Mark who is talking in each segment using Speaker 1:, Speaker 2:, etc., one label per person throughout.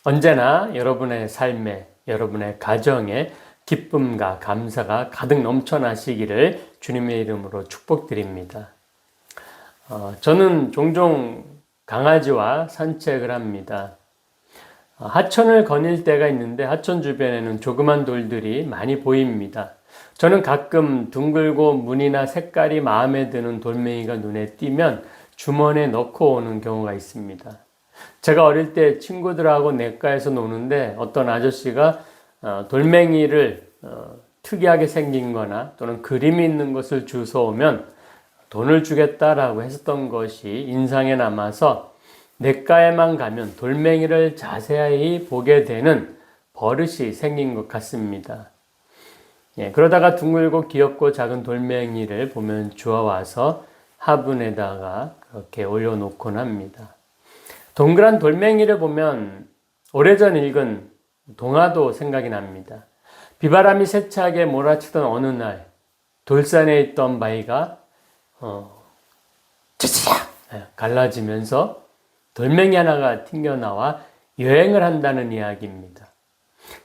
Speaker 1: 언제나 여러분의 삶에, 여러분의 가정에 기쁨과 감사가 가득 넘쳐나시기를 주님의 이름으로 축복드립니다. 저는 종종 강아지와 산책을 합니다. 하천을 거닐 때가 있는데 하천 주변에는 조그만 돌들이 많이 보입니다. 저는 가끔 둥글고 무늬나 색깔이 마음에 드는 돌멩이가 눈에 띄면 주머니에 넣고 오는 경우가 있습니다. 제가 어릴 때 친구들하고 냇가에서 노는데 어떤 아저씨가 돌멩이를 특이하게 생긴 거나 또는 그림이 있는 것을 주워오면 돈을 주겠다라고 했었던 것이 인상에 남아서 냇가에만 가면 돌멩이를 자세히 보게 되는 버릇이 생긴 것 같습니다. 그러다가 둥글고 귀엽고 작은 돌멩이를 보면 주워와서 화분에다가 그렇게 올려놓곤 합니다. 동그란 돌멩이를 보면 오래전 읽은 동화도 생각이 납니다. 비바람이 세차게 몰아치던 어느 날 돌산에 있던 바위가 찌찌야 갈라지면서 돌멩이 하나가 튕겨나와 여행을 한다는 이야기입니다.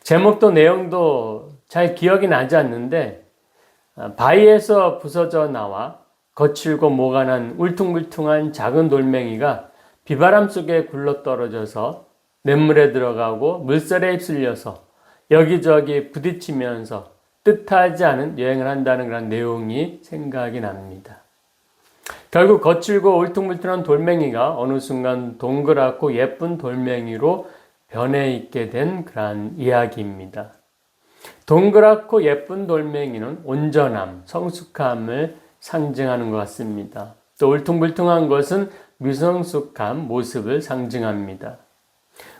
Speaker 1: 제목도 내용도 잘 기억이 나지 않는데 바위에서 부서져 나와 거칠고 모가 난 울퉁불퉁한 작은 돌멩이가 비바람 속에 굴러떨어져서 냇물에 들어가고 물살에 휩쓸려서 여기저기 부딪히면서 뜻하지 않은 여행을 한다는 그런 내용이 생각이 납니다. 결국 거칠고 울퉁불퉁한 돌멩이가 어느 순간 동그랗고 예쁜 돌멩이로 변해 있게 된 그런 이야기입니다. 동그랗고 예쁜 돌멩이는 온전함, 성숙함을 상징하는 것 같습니다. 또 울퉁불퉁한 것은 미성숙한 모습을 상징합니다.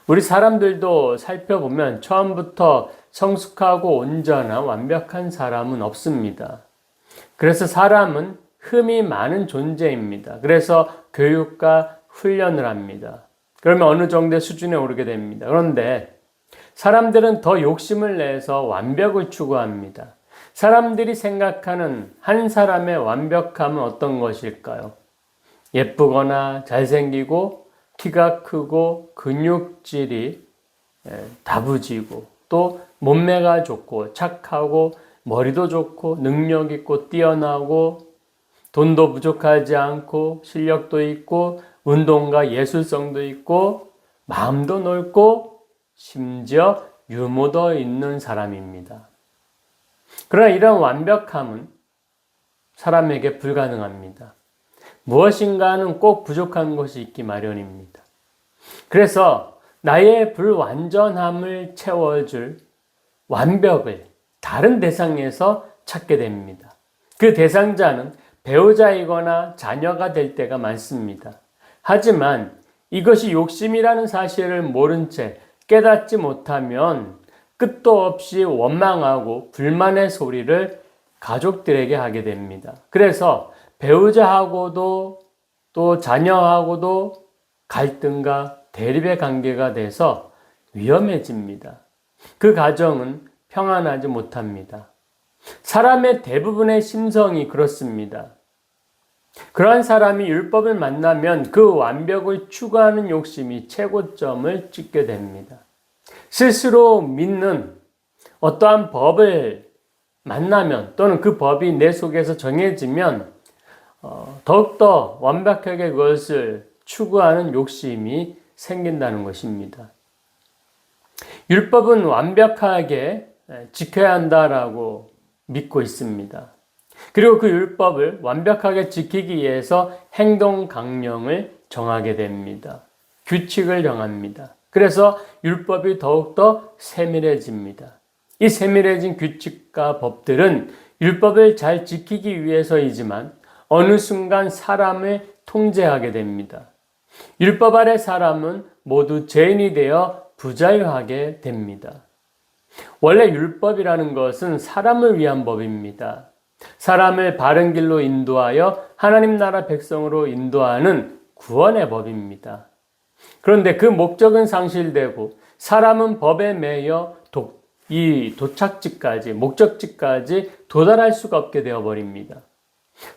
Speaker 1: 우리 사람들도 살펴보면 처음부터 성숙하고 온전한 완벽한 사람은 없습니다. 그래서 사람은 흠이 많은 존재입니다. 그래서 교육과 훈련을 합니다. 그러면 어느 정도의 수준에 오르게 됩니다. 그런데 사람들은 더 욕심을 내서 완벽을 추구합니다. 사람들이 생각하는 한 사람의 완벽함은 어떤 것일까요? 예쁘거나 잘생기고 키가 크고 근육질이 다부지고 또 몸매가 좋고 착하고 머리도 좋고 능력 있고 뛰어나고 돈도 부족하지 않고 실력도 있고 운동과 예술성도 있고 마음도 넓고 심지어 유머도 있는 사람입니다. 그러나 이런 완벽함은 사람에게 불가능합니다. 무엇인가는 꼭 부족한 것이 있기 마련입니다. 그래서 나의 불완전함을 채워줄 완벽을 다른 대상에서 찾게 됩니다. 그 대상자는 배우자이거나 자녀가 될 때가 많습니다. 하지만 이것이 욕심이라는 사실을 모른 채 깨닫지 못하면 끝도 없이 원망하고 불만의 소리를 가족들에게 하게 됩니다. 그래서 배우자하고도 또 자녀하고도 갈등과 대립의 관계가 돼서 위험해집니다. 그 가정은 평안하지 못합니다. 사람의 대부분의 심성이 그렇습니다. 그러한 사람이 율법을 만나면 그 완벽을 추구하는 욕심이 최고점을 찍게 됩니다. 스스로 믿는 어떠한 법을 만나면 또는 그 법이 내 속에서 정해지면 더욱더 완벽하게 그것을 추구하는 욕심이 생긴다는 것입니다. 율법은 완벽하게 지켜야 한다라고 믿고 있습니다. 그리고 그 율법을 완벽하게 지키기 위해서 행동 강령을 정하게 됩니다. 규칙을 정합니다. 그래서 율법이 더욱더 세밀해집니다. 이 세밀해진 규칙과 법들은 율법을 잘 지키기 위해서이지만 어느 순간 사람을 통제하게 됩니다. 율법 아래 사람은 모두 죄인이 되어 부자유하게 됩니다. 원래 율법이라는 것은 사람을 위한 법입니다. 사람을 바른 길로 인도하여 하나님 나라 백성으로 인도하는 구원의 법입니다. 그런데 그 목적은 상실되고 사람은 법에 매여 이 도착지까지, 목적지까지 도달할 수가 없게 되어버립니다.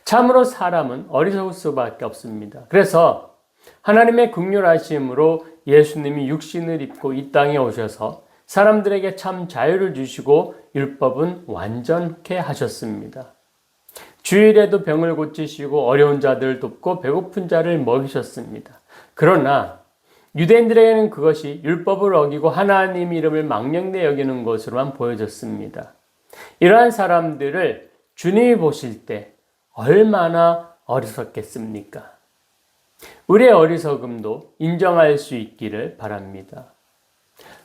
Speaker 1: 참으로 사람은 어리석을 수밖에 없습니다. 그래서 하나님의 긍휼하심으로 예수님이 육신을 입고 이 땅에 오셔서 사람들에게 참 자유를 주시고 율법은 완전케 하셨습니다. 주일에도 병을 고치시고 어려운 자들을 돕고 배고픈 자를 먹이셨습니다. 그러나 유대인들에게는 그것이 율법을 어기고 하나님 이름을 망령되이 여기는 것으로만 보여졌습니다. 이러한 사람들을 주님이 보실 때 얼마나 어리석겠습니까? 우리의 어리석음도 인정할 수 있기를 바랍니다.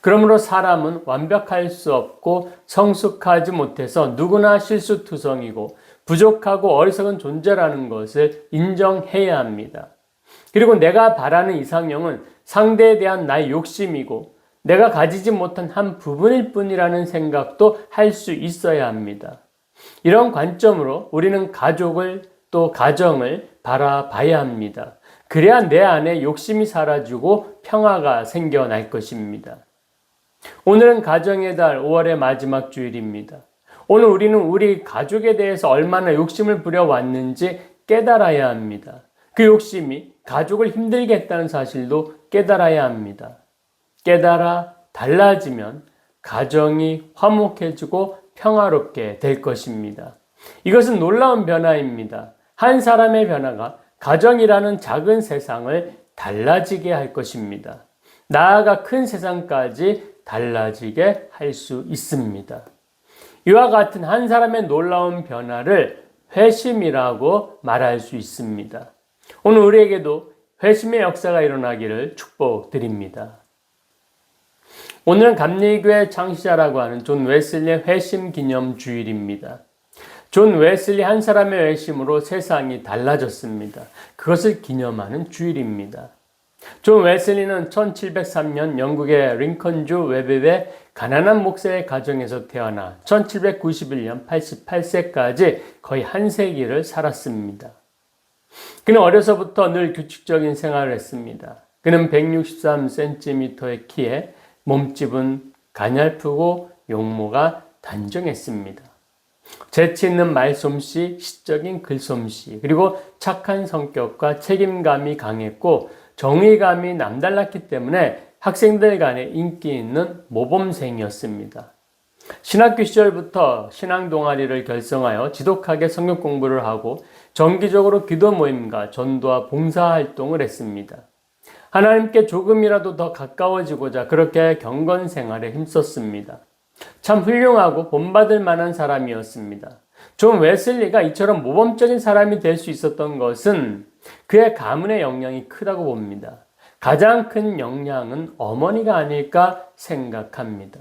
Speaker 1: 그러므로 사람은 완벽할 수 없고 성숙하지 못해서 누구나 실수투성이고 부족하고 어리석은 존재라는 것을 인정해야 합니다. 그리고 내가 바라는 이상형은 상대에 대한 나의 욕심이고 내가 가지지 못한 한 부분일 뿐이라는 생각도 할 수 있어야 합니다. 이런 관점으로 우리는 가족을 또 가정을 바라봐야 합니다. 그래야 내 안에 욕심이 사라지고 평화가 생겨날 것입니다. 오늘은 가정의 달 5월의 마지막 주일입니다. 오늘 우리는 우리 가족에 대해서 얼마나 욕심을 부려왔는지 깨달아야 합니다. 그 욕심이 가족을 힘들게 했다는 사실도 깨달아야 합니다. 깨달아 달라지면 가정이 화목해지고 평화롭게 될 것입니다. 이것은 놀라운 변화입니다. 한 사람의 변화가 가정이라는 작은 세상을 달라지게 할 것입니다. 나아가 큰 세상까지 달라지게 할 수 있습니다. 이와 같은 한 사람의 놀라운 변화를 회심이라고 말할 수 있습니다. 오늘 우리에게도 회심의 역사가 일어나기를 축복드립니다. 오늘은 감리교회 창시자라고 하는 존 웨슬리의 회심 기념 주일입니다. 존 웨슬리 한 사람의 회심으로 세상이 달라졌습니다. 그것을 기념하는 주일입니다. 존 웨슬리는 1703년 영국의 링컨주 웨베의 가난한 목사의 가정에서 태어나 1791년 88세까지 거의 한 세기를 살았습니다. 그는 어려서부터 늘 규칙적인 생활을 했습니다. 그는 163cm의 키에 몸집은 가냘프고 용모가 단정했습니다. 재치 있는 말솜씨, 시적인 글솜씨, 그리고 착한 성격과 책임감이 강했고 정의감이 남달랐기 때문에 학생들 간에 인기 있는 모범생이었습니다. 신학교 시절부터 신앙 동아리를 결성하여 지독하게 성경 공부를 하고 정기적으로 기도 모임과 전도와 봉사활동을 했습니다. 하나님께 조금이라도 더 가까워지고자 그렇게 경건 생활에 힘썼습니다. 참 훌륭하고 본받을 만한 사람이었습니다. 존 웨슬리가 이처럼 모범적인 사람이 될 수 있었던 것은 그의 가문의 영향이 크다고 봅니다. 가장 큰 영향은 어머니가 아닐까 생각합니다.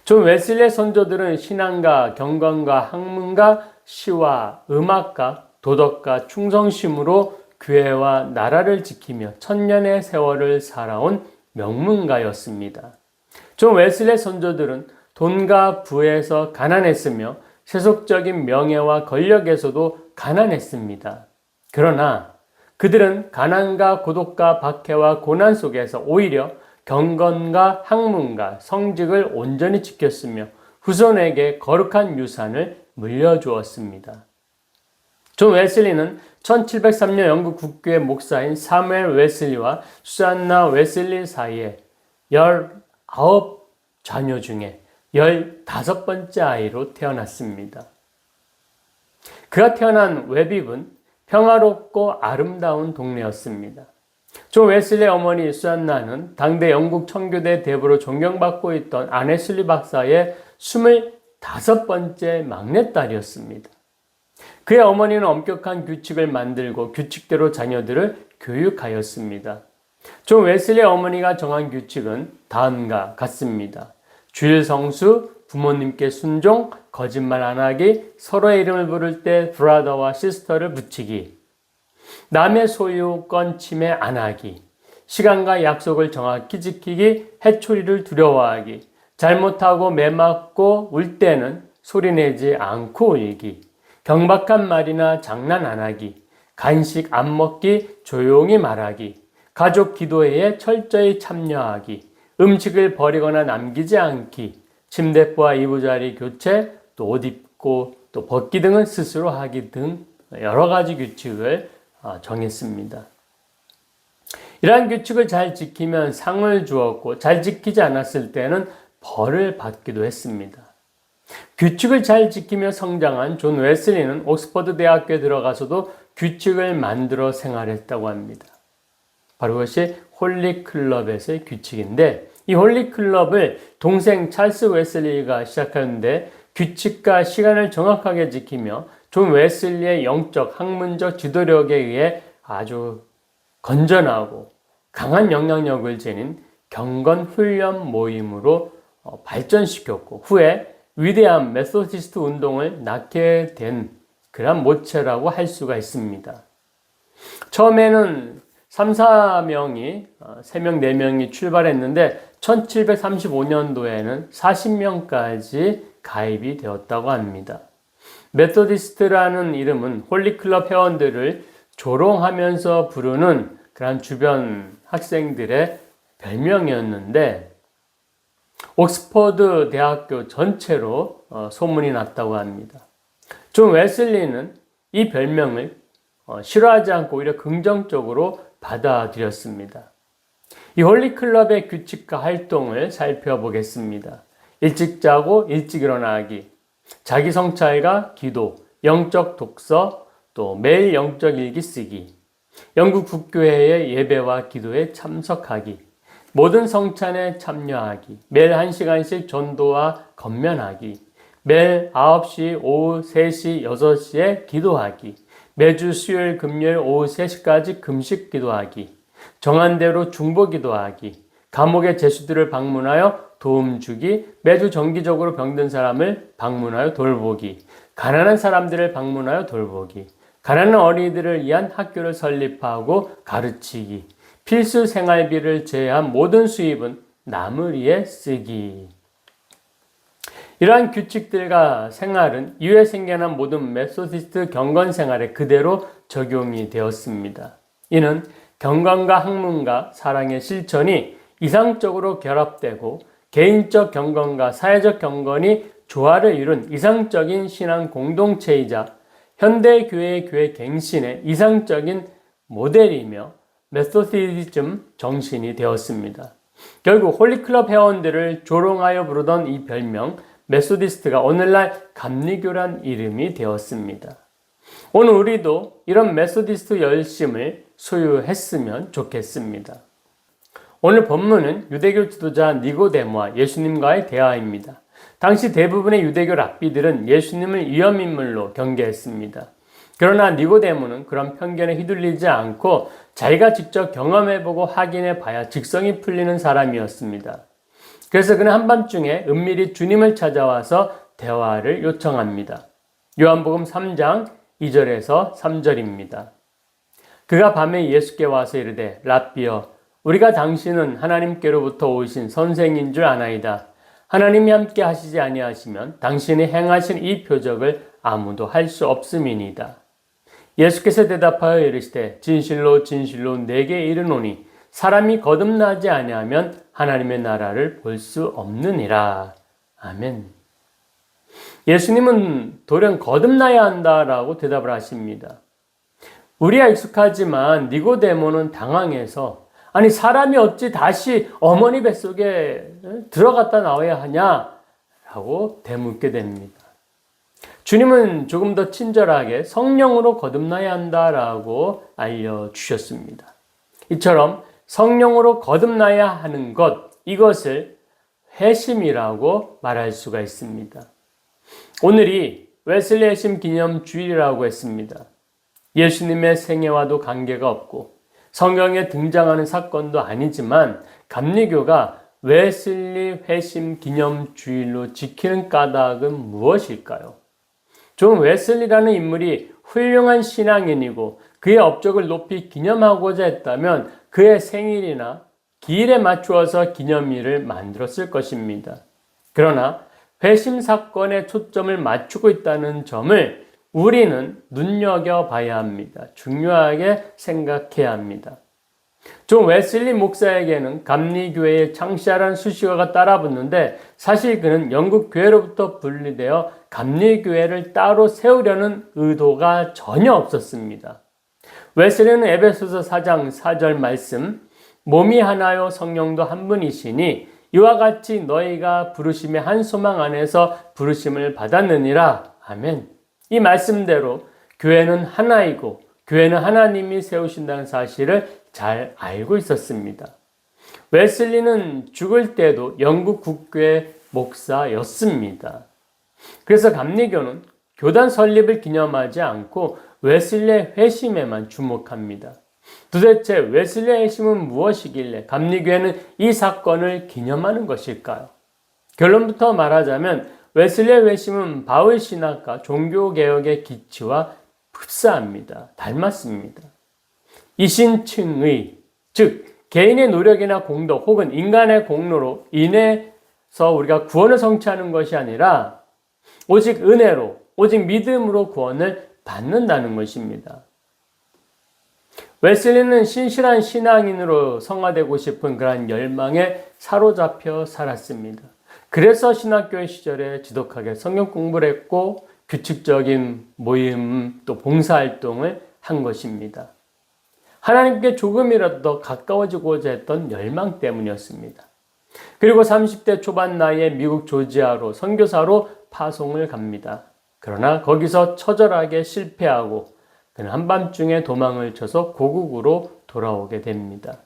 Speaker 1: 존 웨슬리의 선조들은 신앙과 경건과 학문과 시와 음악과 도덕과 충성심으로 교회와 나라를 지키며 천년의 세월을 살아온 명문가였습니다. 존 웨슬리의 선조들은 돈과 부에서 가난했으며 세속적인 명예와 권력에서도 가난했습니다. 그러나 그들은 가난과 고독과 박해와 고난 속에서 오히려 경건과 학문과 성직을 온전히 지켰으며 후손에게 거룩한 유산을 물려주었습니다. 존 웨슬리는 1703년 영국 국교의 목사인 사무엘 웨슬리와 수잔나 웨슬리 사이에 19자녀 중에 15번째 아이로 태어났습니다. 그가 태어난 웨빕은 평화롭고 아름다운 동네였습니다. 존 웨슬리의 어머니 수잔나는 당대 영국 청교대 대부로 존경받고 있던 아네슬리 박사의 25번째 막내딸이었습니다. 그의 어머니는 엄격한 규칙을 만들고 규칙대로 자녀들을 교육하였습니다. 존 웨슬리의 어머니가 정한 규칙은 다음과 같습니다. 주일 성수, 부모님께 순종, 거짓말 안 하기, 서로의 이름을 부를 때 브라더와 시스터를 붙이기, 남의 소유권 침해 안 하기, 시간과 약속을 정확히 지키기, 해초리를 두려워하기, 잘못하고 매맞고 울 때는 소리내지 않고 울기, 경박한 말이나 장난 안 하기, 간식 안 먹기, 조용히 말하기, 가족 기도회에 철저히 참여하기, 음식을 버리거나 남기지 않기, 침대와 이부자리 교체, 또 옷 입고 또 벗기 등은 스스로 하기 등 여러 가지 규칙을 정했습니다. 이러한 규칙을 잘 지키면 상을 주었고 잘 지키지 않았을 때는 벌을 받기도 했습니다. 규칙을 잘 지키며 성장한 존 웨슬리는 옥스퍼드 대학교에 들어가서도 규칙을 만들어 생활했다고 합니다. 바로 그것이 홀리 클럽에서의 규칙인데, 이 홀리 클럽을 동생 찰스 웨슬리가 시작하는데 규칙과 시간을 정확하게 지키며 존 웨슬리의 영적, 학문적 지도력에 의해 아주 건전하고 강한 영향력을 지닌 경건 훈련 모임으로 발전시켰고, 후에 위대한 메소디스트 운동을 낳게 된 그런 모체라고 할 수가 있습니다. 처음에는 3-4명이 3명, 4명이 출발했는데 1735년도에는 40명까지 가입이 되었다고 합니다. 메소디스트라는 이름은 홀리클럽 회원들을 조롱하면서 부르는 그런 주변 학생들의 별명이었는데, 옥스퍼드 대학교 전체로 소문이 났다고 합니다. 존 웨슬리는 이 별명을 싫어하지 않고 오히려 긍정적으로 받아들였습니다. 이 홀리클럽의 규칙과 활동을 살펴보겠습니다. 일찍 자고 일찍 일어나기, 자기 성찰과 기도, 영적 독서, 또 매일 영적 일기 쓰기, 영국 국교회의 예배와 기도에 참석하기, 모든 성찬에 참여하기, 매일 1시간씩 전도와 건면하기, 매일 9시, 오후 3시, 6시에 기도하기, 매주 수요일, 금요일 오후 3시까지 금식 기도하기, 정한 대로 중보 기도하기, 감옥의 죄수들을 방문하여 도움 주기, 매주 정기적으로 병든 사람을 방문하여 돌보기, 가난한 사람들을 방문하여 돌보기, 가난한 어린이들을 위한 학교를 설립하고 가르치기, 필수 생활비를 제외한 모든 수입은 남을 위해 쓰기. 이러한 규칙들과 생활은 이후에 생겨난 모든 메소디스트 경건 생활에 그대로 적용이 되었습니다. 이는 경건과 학문과 사랑의 실천이 이상적으로 결합되고 개인적 경건과 사회적 경건이 조화를 이룬 이상적인 신앙 공동체이자 현대교회의 교회 갱신의 이상적인 모델이며 메소디즘 정신이 되었습니다. 결국 홀리클럽 회원들을 조롱하여 부르던 이 별명 메소디스트가 오늘날 감리교란 이름이 되었습니다. 오늘 우리도 이런 메소디스트 열심을 소유했으면 좋겠습니다. 오늘 본문은 유대교 지도자 니고데모와 예수님과의 대화입니다. 당시 대부분의 유대교 랍비들은 예수님을 위험인물로 경계했습니다. 그러나 니고데모는 그런 편견에 휘둘리지 않고 자기가 직접 경험해보고 확인해봐야 직성이 풀리는 사람이었습니다. 그래서 그는 한밤중에 은밀히 주님을 찾아와서 대화를 요청합니다. 요한복음 3장 2절에서 3절입니다. 그가 밤에 예수께 와서 이르되 랍비여 우리가 당신은 하나님께로부터 오신 선생인 줄 아나이다. 하나님이 함께 하시지 아니하시면 당신이 행하신 이 표적을 아무도 할 수 없음이니이다. 예수께서 대답하여 이르시되 진실로 진실로 내게 이르노니 사람이 거듭나지 아니하면 하나님의 나라를 볼 수 없느니라. 아멘. 예수님은 돌연 거듭나야 한다라고 대답을 하십니다. 우리야 익숙하지만 니고데모는 당황해서 아니 사람이 어찌 다시 어머니 뱃속에 들어갔다 나와야 하냐라고 되묻게 됩니다. 주님은 조금 더 친절하게 성령으로 거듭나야 한다라고 알려주셨습니다. 이처럼 성령으로 거듭나야 하는 것, 이것을 회심이라고 말할 수가 있습니다. 오늘이 웨슬리 회심 기념 주일이라고 했습니다. 예수님의 생애와도 관계가 없고 성경에 등장하는 사건도 아니지만 감리교가 웨슬리 회심 기념 주일로 지키는 까닭은 무엇일까요? 존 웨슬리라는 인물이 훌륭한 신앙인이고 그의 업적을 높이 기념하고자 했다면 그의 생일이나 기일에 맞추어서 기념일을 만들었을 것입니다. 그러나 회심 사건에 초점을 맞추고 있다는 점을 우리는 눈여겨봐야 합니다. 중요하게 생각해야 합니다. 존 웨슬리 목사에게는 감리교회의 창시하라는 수식어가 따라붙는데 사실 그는 영국 교회로부터 분리되어 감리교회를 따로 세우려는 의도가 전혀 없었습니다. 웨슬리는 에베소서 4장 4절 말씀 몸이 하나요 성령도 한 분이시니 이와 같이 너희가 부르심의 한 소망 안에서 부르심을 받았느니라. 아멘. 이 말씀대로 교회는 하나이고 교회는 하나님이 세우신다는 사실을 잘 알고 있었습니다. 웨슬리는 죽을 때도 영국 국교의 목사였습니다. 그래서 감리교는 교단 설립을 기념하지 않고 웨슬리의 회심에만 주목합니다. 도대체 웨슬리의 회심은 무엇이길래 감리교회는 이 사건을 기념하는 것일까요? 결론부터 말하자면 웨슬리의 회심은 바울 신학과 종교개혁의 기치와 흡사합니다. 닮았습니다. 이신층의, 즉 개인의 노력이나 공덕 혹은 인간의 공로로 인해서 우리가 구원을 성취하는 것이 아니라 오직 은혜로, 오직 믿음으로 구원을 받는다는 것입니다. 웨슬리는 신실한 신앙인으로 성화되고 싶은 그러한 열망에 사로잡혀 살았습니다. 그래서 신학교의 시절에 지독하게 성경 공부를 했고 규칙적인 모임 또 봉사활동을 한 것입니다. 하나님께 조금이라도 더 가까워지고자 했던 열망 때문이었습니다. 그리고 30대 초반 나이에 미국 조지아로 선교사로 파송을 갑니다. 그러나 거기서 처절하게 실패하고 그는 한밤중에 도망을 쳐서 고국으로 돌아오게 됩니다.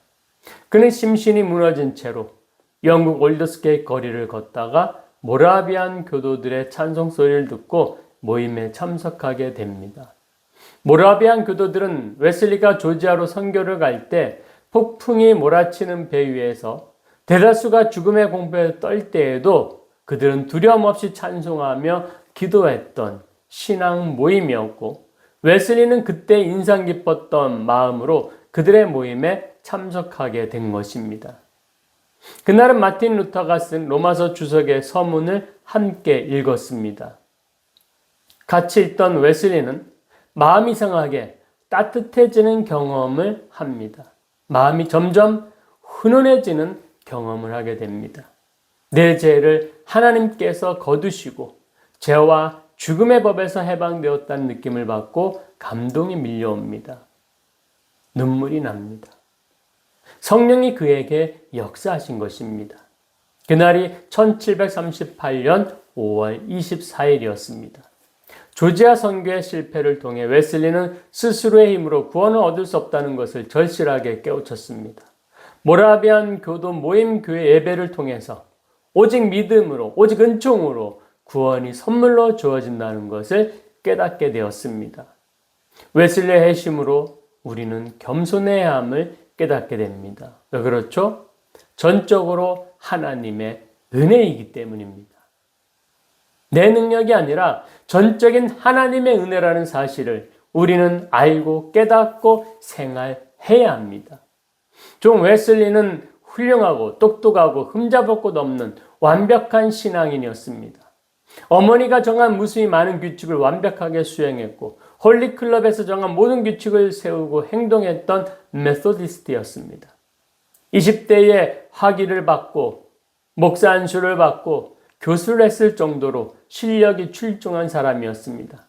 Speaker 1: 그는 심신이 무너진 채로 영국 올드스게이트 거리를 걷다가 모라비안 교도들의 찬송 소리를 듣고 모임에 참석하게 됩니다. 모라비안 교도들은 웨슬리가 조지아로 선교를 갈 때 폭풍이 몰아치는 배 위에서 대다수가 죽음의 공포에 떨 때에도 그들은 두려움 없이 찬송하며 기도했던 신앙 모임이었고 웨슬리는 그때 인상 깊었던 마음으로 그들의 모임에 참석하게 된 것입니다. 그날은 마틴 루터가 쓴 로마서 주석의 서문을 함께 읽었습니다. 같이 있던 웨슬리는 마음이 이상하게 따뜻해지는 경험을 합니다. 마음이 점점 훈훈해지는 경험을 하게 됩니다. 내 죄를 하나님께서 거두시고 죄와 죽음의 법에서 해방되었다는 느낌을 받고 감동이 밀려옵니다. 눈물이 납니다. 성령이 그에게 역사하신 것입니다. 그날이 1738년 5월 24일이었습니다. 조지아 선교의 실패를 통해 웨슬리는 스스로의 힘으로 구원을 얻을 수 없다는 것을 절실하게 깨우쳤습니다. 모라비안 교도 모임 교회 예배를 통해서 오직 믿음으로, 오직 은총으로 구원이 선물로 주어진다는 것을 깨닫게 되었습니다. 웨슬리의 회심으로 우리는 겸손해야 함을 깨닫게 됩니다. 왜 그렇죠? 전적으로 하나님의 은혜이기 때문입니다. 내 능력이 아니라 전적인 하나님의 은혜라는 사실을 우리는 알고 깨닫고 생활해야 합니다. 종 웨슬리는 훌륭하고 똑똑하고 흠잡을 곳 없는 완벽한 신앙인이었습니다. 어머니가 정한 무수히 많은 규칙을 완벽하게 수행했고 홀리클럽에서 정한 모든 규칙을 세우고 행동했던 메소디스트였습니다. 20대에 학위를 받고 목사 안수를 받고 교수를 했을 정도로 실력이 출중한 사람이었습니다.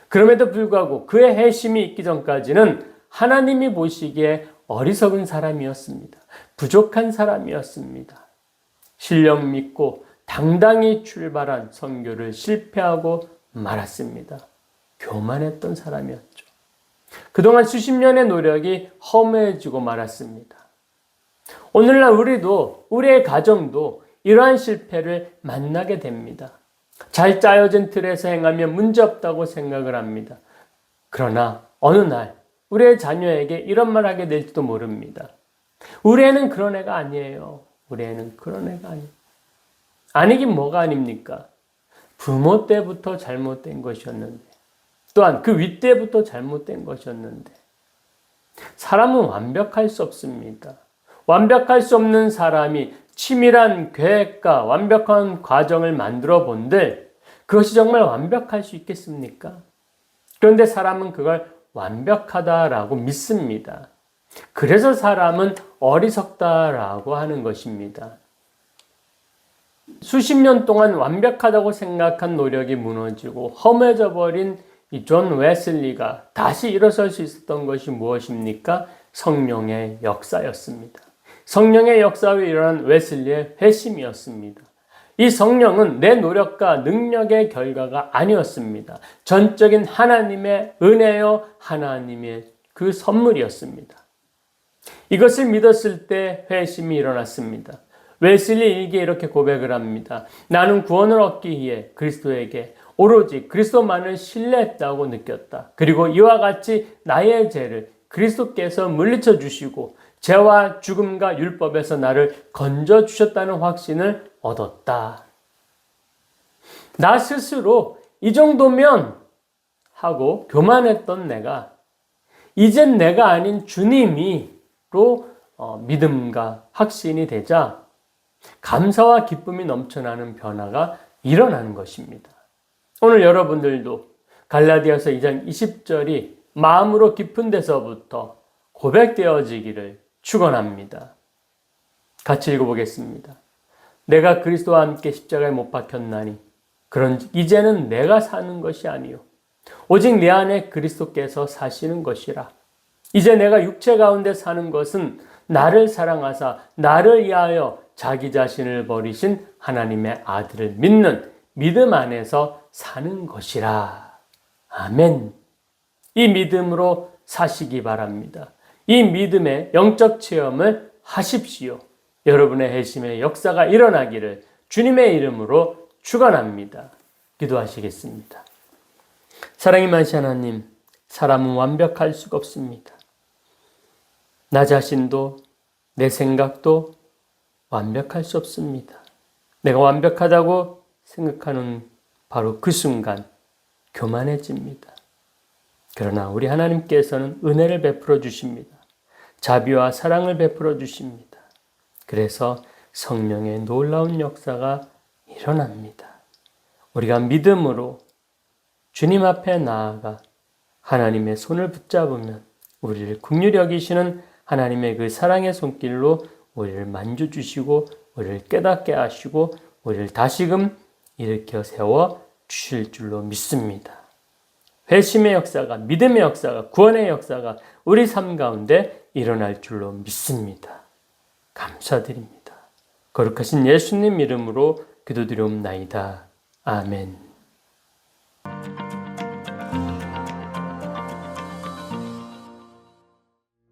Speaker 1: 그럼에도 불구하고 그의 회심이 있기 전까지는 하나님이 보시기에 어리석은 사람이었습니다. 부족한 사람이었습니다. 실력 믿고 당당히 출발한 선교를 실패하고 말았습니다. 교만했던 사람이었죠. 그동안 수십 년의 노력이 허무해지고 말았습니다. 오늘날 우리의 가정도 이러한 실패를 만나게 됩니다. 잘 짜여진 틀에서 행하면 문제없다고 생각을 합니다. 그러나 어느 날 우리의 자녀에게 이런 말 하게 될지도 모릅니다. 우리 애는 그런 애가 아니에요. 우리 애는 그런 애가 아니에요. 아니긴 뭐가 아닙니까? 부모 때부터 잘못된 것이었는데 또한 그 윗때부터 잘못된 것이었는데 사람은 완벽할 수 없습니다. 완벽할 수 없는 사람이 치밀한 계획과 완벽한 과정을 만들어 본들 그것이 정말 완벽할 수 있겠습니까? 그런데 사람은 그걸 완벽하다라고 믿습니다. 그래서 사람은 어리석다라고 하는 것입니다. 수십 년 동안 완벽하다고 생각한 노력이 무너지고 허무해져 버린 이 존 웨슬리가 다시 일어설 수 있었던 것이 무엇입니까? 성령의 역사였습니다. 성령의 역사로 일어난 웨슬리의 회심이었습니다. 이 성령은 내 노력과 능력의 결과가 아니었습니다. 전적인 하나님의 은혜요, 하나님의 그 선물이었습니다. 이것을 믿었을 때 회심이 일어났습니다. 웨슬리 일기에 이렇게 고백을 합니다. 나는 구원을 얻기 위해 그리스도에게 오로지 그리스도만을 신뢰했다고 느꼈다. 그리고 이와 같이 나의 죄를 그리스도께서 물리쳐 주시고 죄와 죽음과 율법에서 나를 건져 주셨다는 확신을 얻었다. 나 스스로 이 정도면 하고 교만했던 내가 이젠 내가 아닌 주님이로 믿음과 확신이 되자 감사와 기쁨이 넘쳐나는 변화가 일어나는 것입니다. 오늘 여러분들도 갈라디아서 2장 20절이 마음으로 깊은 데서부터 고백되어지기를 축원합니다. 같이 읽어보겠습니다. 내가 그리스도와 함께 십자가에 못 박혔나니 그런즉 이제는 내가 사는 것이 아니요 오직 내 안에 그리스도께서 사시는 것이라. 이제 내가 육체 가운데 사는 것은 나를 사랑하사 나를 위하여 자기 자신을 버리신 하나님의 아들을 믿는 믿음 안에서 사는 것이라. 아멘. 이 믿음으로 사시기 바랍니다. 이 믿음의 영적 체험을 하십시오. 여러분의 회심의 역사가 일어나기를 주님의 이름으로 축원합니다. 기도하시겠습니다. 사랑이 많으신 하나님, 사람은 완벽할 수가 없습니다. 나 자신도 내 생각도 완벽할 수 없습니다. 내가 완벽하다고 생각하는 바로 그 순간 교만해집니다. 그러나 우리 하나님께서는 은혜를 베풀어 주십니다. 자비와 사랑을 베풀어 주십니다. 그래서 성령의 놀라운 역사가 일어납니다. 우리가 믿음으로 주님 앞에 나아가 하나님의 손을 붙잡으면 우리를 긍휼히 여기시는 하나님의 그 사랑의 손길로 우리를 만져주시고 우리를 깨닫게 하시고 우리를 다시금 일으켜 세워 주실 줄로 믿습니다. 회심의 역사가, 믿음의 역사가, 구원의 역사가 우리 삶 가운데 일어날 줄로 믿습니다. 감사드립니다. 거룩하신 예수님 이름으로 기도드리옵나이다. 아멘.